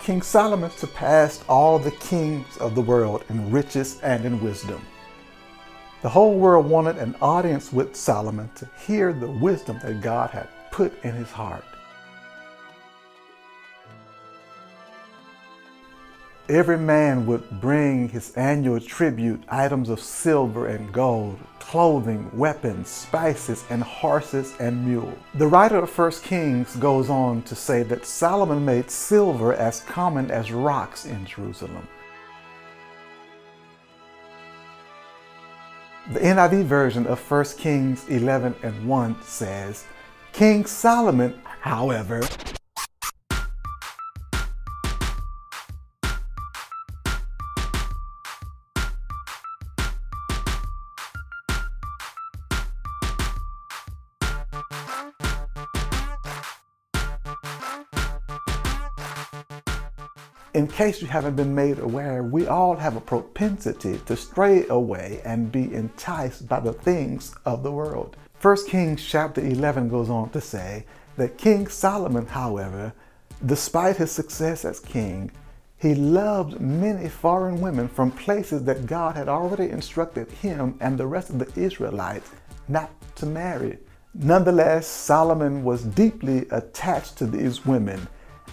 King Solomon surpassed all the kings of the world in riches and in wisdom. The whole world wanted an audience with Solomon to hear the wisdom that God had put in his heart. Every man would bring his annual tribute, items of silver and gold, clothing, weapons, spices, and horses and mules. The writer of 1 Kings goes on to say that Solomon made silver as common as rocks in Jerusalem. The NIV version of 1 Kings 11:1 says, King Solomon, however, in case you haven't been made aware, we all have a propensity to stray away and be enticed by the things of the world. 1 Kings chapter 11 goes on to say that King Solomon, however, despite his success as king, he loved many foreign women from places that God had already instructed him and the rest of the Israelites not to marry. Nonetheless, Solomon was deeply attached to these women,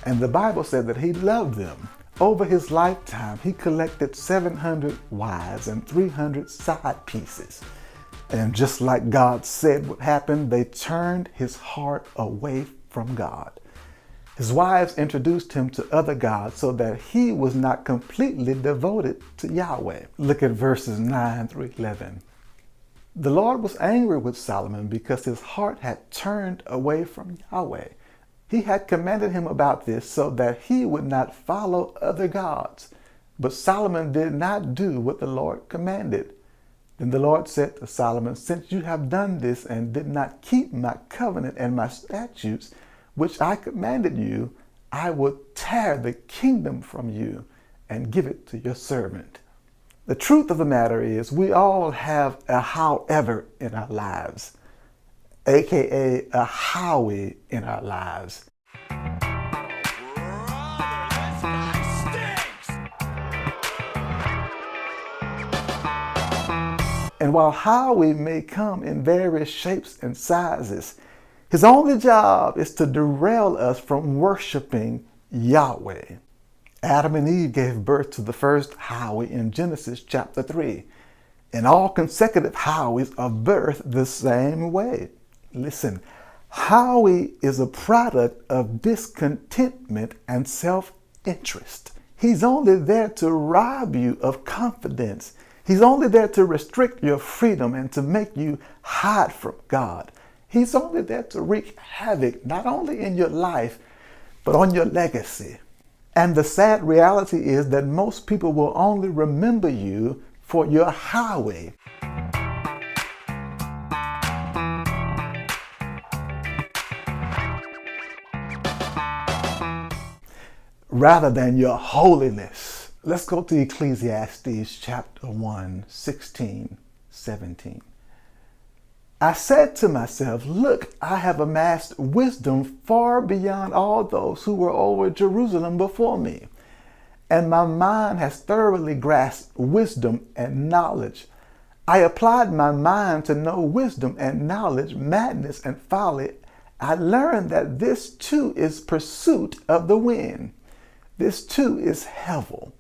and the Bible said that he loved them. Over his lifetime, he collected 700 wives and 300 side pieces. And just like God said would happen, they turned his heart away from God. His wives introduced him to other gods so that he was not completely devoted to Yahweh. Look at verses 9 through 11. The Lord was angry with Solomon because his heart had turned away from Yahweh. He had commanded him about this so that he would not follow other gods. But Solomon did not do what the Lord commanded. Then the Lord said to Solomon, since you have done this and did not keep my covenant and my statutes, which I commanded you, I will tear the kingdom from you and give it to your servant. The truth of the matter is we all have a however in our lives, aka a Howie in our lives. And while Howie may come in various shapes and sizes, his only job is to derail us from worshiping Yahweh. Adam and Eve gave birth to the first Howie in Genesis chapter 3. And all consecutive Howies are birthed the same way. Listen, Howie is a product of discontentment and self-interest. He's only there to rob you of confidence. He's only there to restrict your freedom and to make you hide from God. He's only there to wreak havoc, not only in your life, but on your legacy. And the sad reality is that most people will only remember you for your Howie. Rather than your holiness. Let's go to Ecclesiastes chapter 1, 16, 17. I said to myself, look, I have amassed wisdom far beyond all those who were over Jerusalem before me. And my mind has thoroughly grasped wisdom and knowledge. I applied my mind to know wisdom and knowledge, madness and folly. I learned that this too is pursuit of the wind. This too is hevel.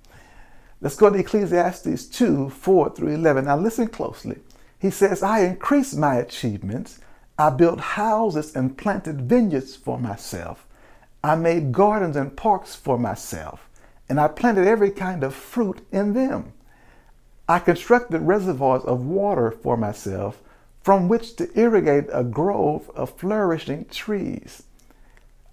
Let's go to Ecclesiastes 2, 4 through 11. Now listen closely. He says, I increased my achievements. I built houses and planted vineyards for myself. I made gardens and parks for myself, and I planted every kind of fruit in them. I constructed reservoirs of water for myself, from which to irrigate a grove of flourishing trees.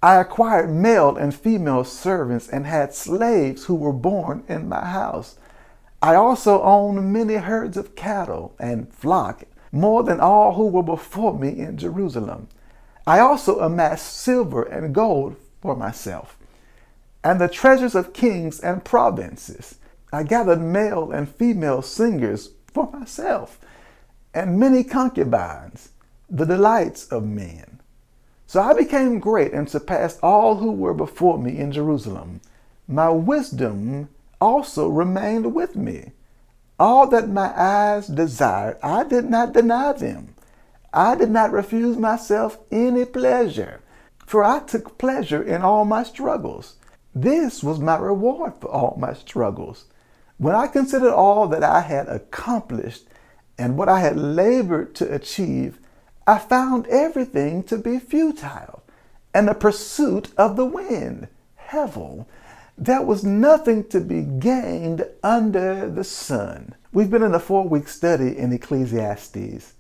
I acquired male and female servants and had slaves who were born in my house. I also owned many herds of cattle and flock, more than all who were before me in Jerusalem. I also amassed silver and gold for myself, and the treasures of kings and provinces. I gathered male and female singers for myself, and many concubines, the delights of men. So I became great and surpassed all who were before me in Jerusalem. my wisdom also remained with me. All that my eyes desired, I did not deny them. I did not refuse myself any pleasure, for I took pleasure in all my struggles. This was my reward for all my struggles. When I considered all that I had accomplished and what I had labored to achieve, I found everything to be futile and the pursuit of the wind. Hevel, there was nothing to be gained under the sun. We've been in a 4-week study in Ecclesiastes,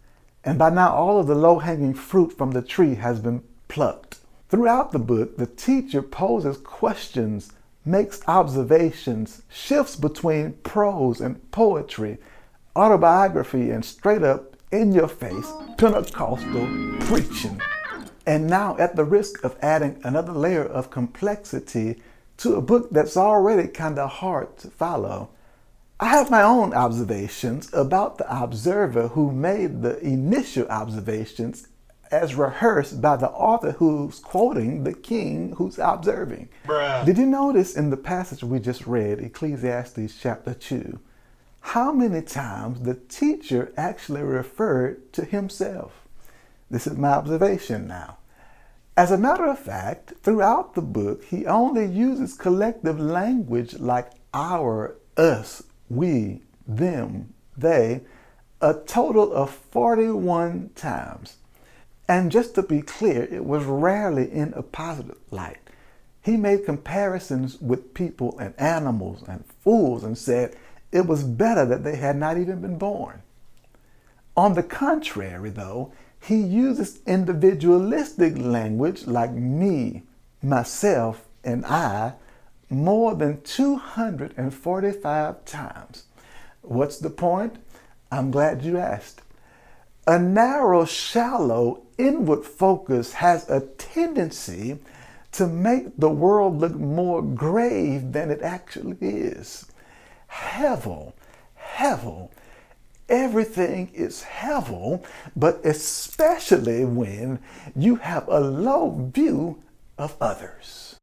and by now all of the low-hanging fruit from the tree has been plucked. Throughout the book, the teacher poses questions, makes observations, shifts between prose and poetry, autobiography, and straight up, in-your-face, Pentecostal preaching. And now, at the risk of adding another layer of complexity to a book that's already kind of hard to follow, I have my own observations about the observer who made the initial observations as rehearsed by the author who's quoting the king who's observing. Bruh. Did you notice in the passage we just read, Ecclesiastes chapter 2, how many times the teacher actually referred to himself? This is my observation now. As a matter of fact, throughout the book, he only uses collective language like our, us, we, them, they, a total of 41 times. And just to be clear, it was rarely in a positive light. He made comparisons with people and animals and fools and said it was better that they had not even been born. On the contrary, though, he uses individualistic language like me, myself, and I more than 245 times. What's the point? I'm glad you asked. A narrow, shallow, inward focus has a tendency to make the world look more grave than it actually is. Hevel, everything is hevel, but especially when you have a low view of others.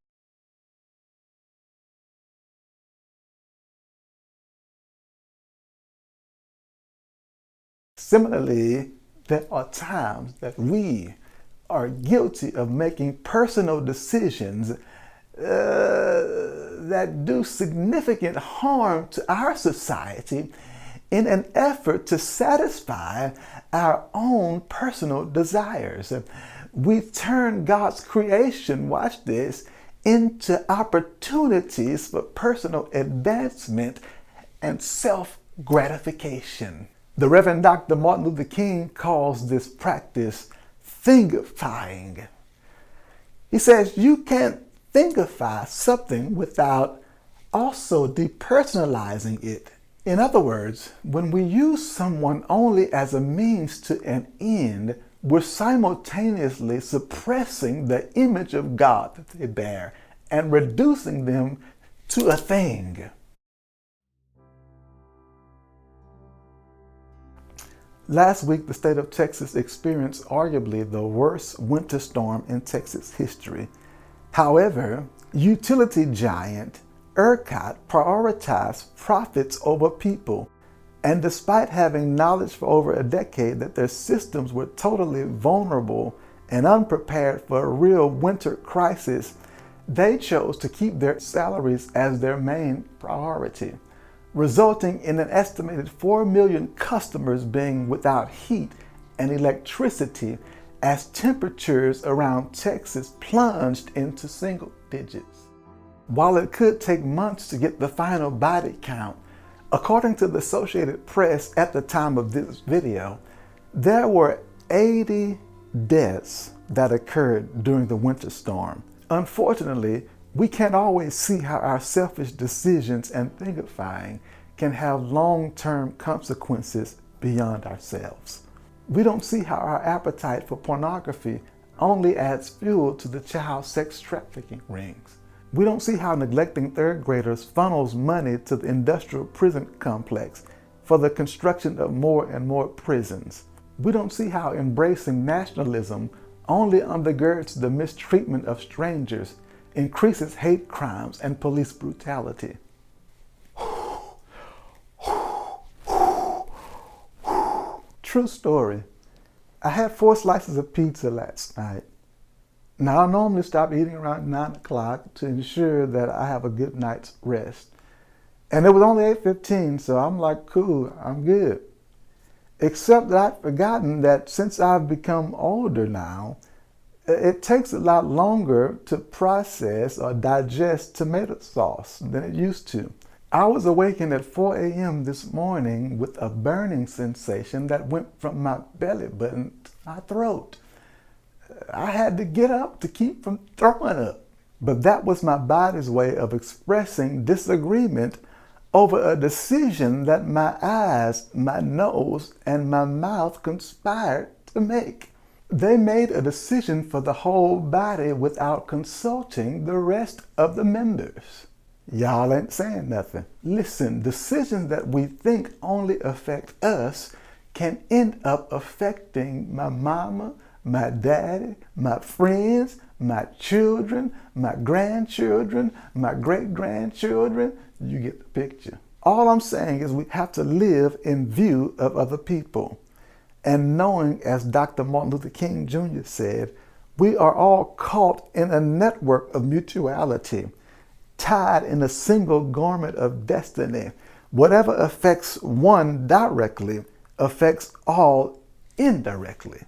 Similarly, there are times that we are guilty of making personal decisions that do significant harm to our society in an effort to satisfy our own personal desires. We turn God's creation, watch this, into opportunities for personal advancement and self-gratification. The Reverend Dr. Martin Luther King calls this practice thing-ifying. He says you can't thing-ify something without also depersonalizing it. In other words, when we use someone only as a means to an end, we're simultaneously suppressing the image of God that they bear and reducing them to a thing. Last week, the state of Texas experienced arguably the worst winter storm in Texas history. However, utility giant ERCOT prioritized profits over people, and despite having knowledge for over a decade that their systems were totally vulnerable and unprepared for a real winter crisis, they chose to keep their salaries as their main priority, resulting in an estimated 4 million customers being without heat and electricity as temperatures around Texas plunged into single digits. While it could take months to get the final body count, according to the Associated Press at the time of this video, there were 80 deaths that occurred during the winter storm. Unfortunately, we can't always see how our selfish decisions and thing-ifying can have long-term consequences beyond ourselves. We don't see how our appetite for pornography only adds fuel to the child sex trafficking rings. We don't see how neglecting third graders funnels money to the industrial prison complex for the construction of more and more prisons. We don't see how embracing nationalism only undergirds the mistreatment of strangers increases hate crimes and police brutality. True story. I had 4 slices of pizza last night. Now, I normally stop eating around 9 o'clock to ensure that I have a good night's rest. And it was only 8:15, so I'm like, cool, I'm good. Except that I've forgotten that since I've become older now, it takes a lot longer to process or digest tomato sauce than it used to. I was awakened at 4 a.m. this morning with a burning sensation that went from my belly button to my throat. I had to get up to keep from throwing up. But that was my body's way of expressing disagreement over a decision that my eyes, my nose, and my mouth conspired to make. They made a decision for the whole body without consulting the rest of the members. Y'all ain't saying nothing. Listen, decisions that we think only affect us can end up affecting my mama, my daddy, my friends, my children, my grandchildren, my great-grandchildren. You get the picture. All I'm saying is we have to live in view of other people. And knowing, as Dr. Martin Luther King Jr. said, we are all caught in a network of mutuality, tied in a single garment of destiny. Whatever affects one directly affects all indirectly.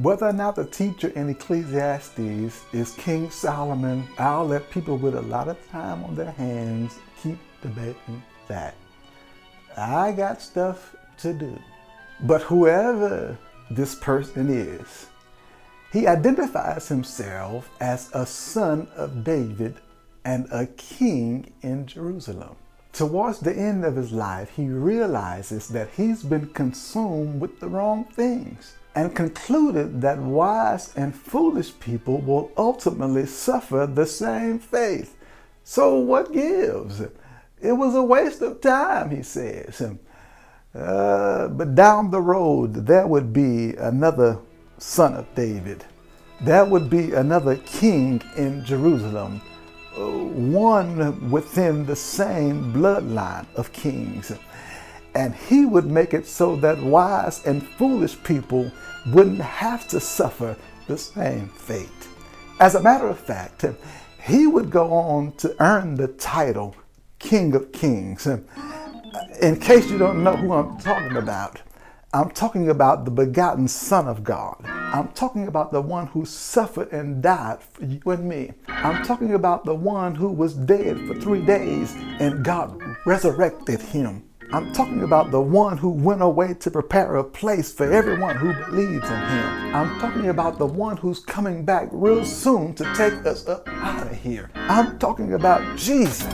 Whether or not the teacher in Ecclesiastes is King Solomon, I'll let people with a lot of time on their hands keep debating that. I got stuff to do. But whoever this person is, he identifies himself as a son of David and a king in Jerusalem. Towards the end of his life, he realizes that he's been consumed with the wrong things, and concluded that wise and foolish people will ultimately suffer the same fate. So what gives? It was a waste of time, he says. But down the road, there would be another son of David. There would be another king in Jerusalem, one within the same bloodline of kings. And he would make it so that wise and foolish people wouldn't have to suffer the same fate. As a matter of fact, he would go on to earn the title King of Kings. In case you don't know who I'm talking about the begotten Son of God. I'm talking about the one who suffered and died for you and me. I'm talking about the one who was dead for 3 days and God resurrected him. I'm talking about the one who went away to prepare a place for everyone who believes in him. I'm talking about the one who's coming back real soon to take us up out of here. I'm talking about Jesus.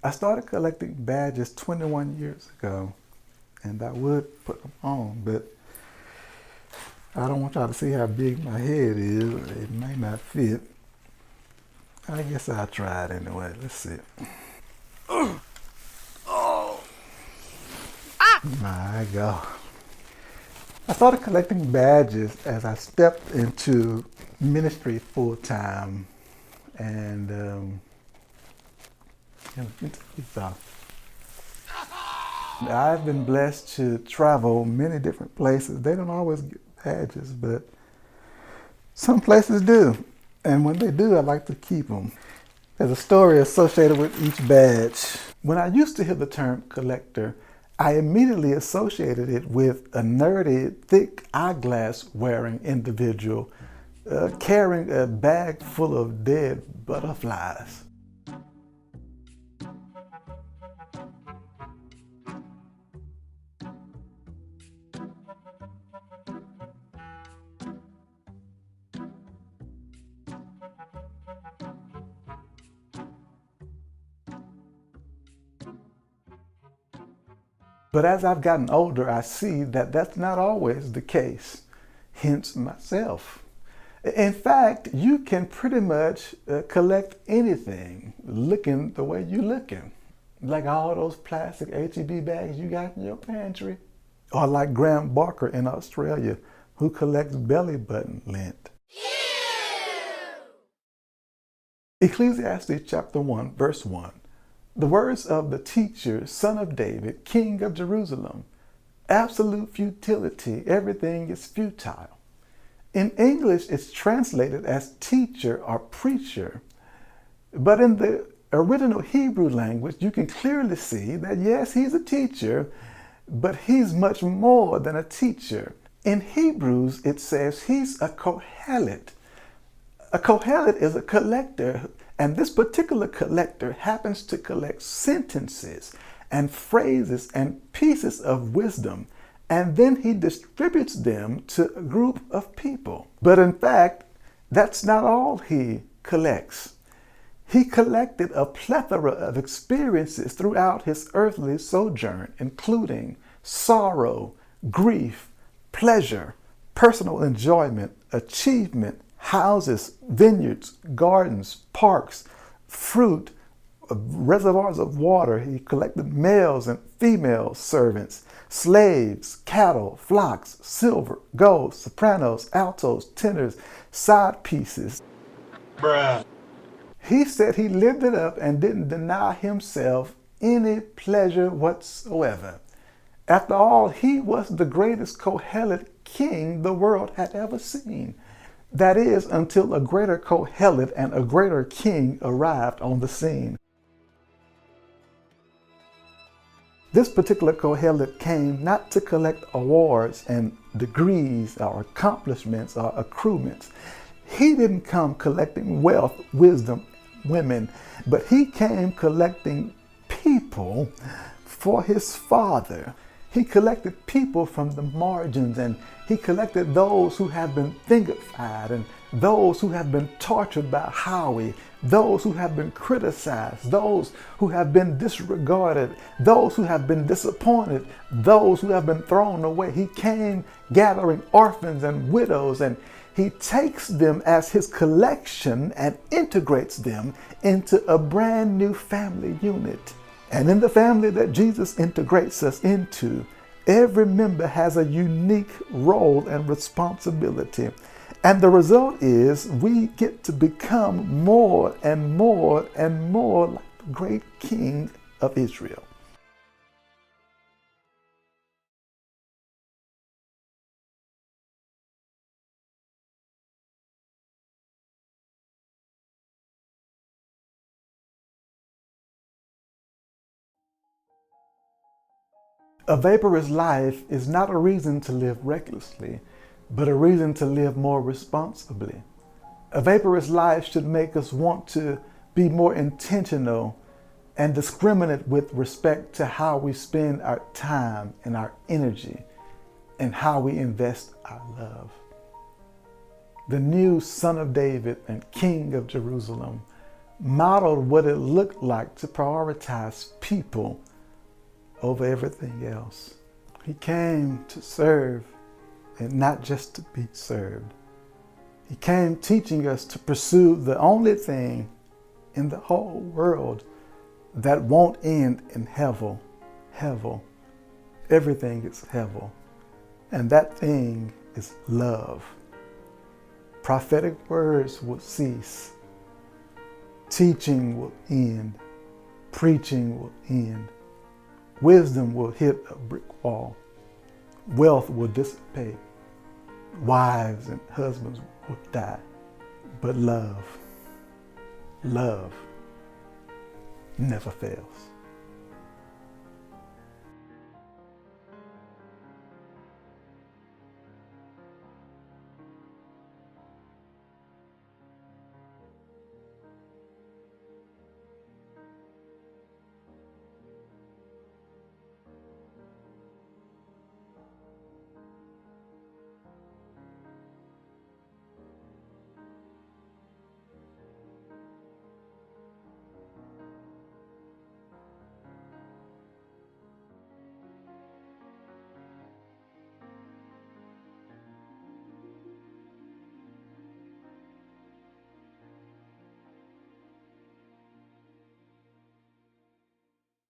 I started collecting badges 21 years ago, and I would put them on, but I don't want y'all to see how big my head is. It may not fit. I guess I'll try it anyway. Let's see. Oh, my God. I started collecting badges as I stepped into ministry full time. And I've been blessed to travel many different places. They don't always get badges, but some places do. And when they do, I like to keep them. There's a story associated with each badge. When I used to hear the term collector, I immediately associated it with a nerdy, thick eyeglass wearing individual carrying a bag full of dead butterflies. But as I've gotten older, I see that that's not always the case, hence myself. In fact, you can pretty much collect anything looking the way you're looking. Like all those plastic HEB bags you got in your pantry. Or like Graham Barker in Australia, who collects belly button lint. Ecclesiastes chapter 1, verse 1. The words of the teacher, son of David, king of Jerusalem. Absolute futility, everything is futile. In English, it's translated as teacher or preacher. But in the original Hebrew language, you can clearly see that yes, he's a teacher, but he's much more than a teacher. In Hebrews, it says he's a kohelet. A kohelet is a collector, and this particular collector happens to collect sentences and phrases and pieces of wisdom, and then he distributes them to a group of people. But in fact, that's not all he collects. He collected a plethora of experiences throughout his earthly sojourn, including sorrow, grief, pleasure, personal enjoyment, achievement, houses, vineyards, gardens, parks, fruit, reservoirs of water. He collected males and female servants, slaves, cattle, flocks, silver, gold, sopranos, altos, tenors, side pieces. Bruh. He said he lived it up and didn't deny himself any pleasure whatsoever. After all, he was the greatest kohelet king the world had ever seen. That is, until a greater kohelet and a greater king arrived on the scene. This particular kohelet came not to collect awards and degrees or accomplishments or accruements. He didn't come collecting wealth, wisdom, women, but he came collecting people for his Father. He collected people from the margins, and he collected those who have been thing-ified and those who have been tortured by Howie, those who have been criticized, those who have been disregarded, those who have been disappointed, those who have been thrown away. He came gathering orphans and widows, and he takes them as his collection and integrates them into a brand new family unit. And in the family that Jesus integrates us into, every member has a unique role and responsibility. And the result is we get to become more and more and more like the great King of Israel. A vaporous life is not a reason to live recklessly, but a reason to live more responsibly. A vaporous life should make us want to be more intentional and discriminate with respect to how we spend our time and our energy and how we invest our love. The new Son of David and King of Jerusalem modeled what it looked like to prioritize people over everything else. He came to serve and not just to be served. He came teaching us to pursue the only thing in the whole world that won't end in hevel. Hevel. Everything is hevel. And that thing is love. Prophetic words will cease. Teaching will end. Preaching will end. Wisdom will hit a brick wall. Wealth will dissipate. Wives and husbands will die. But love never fails.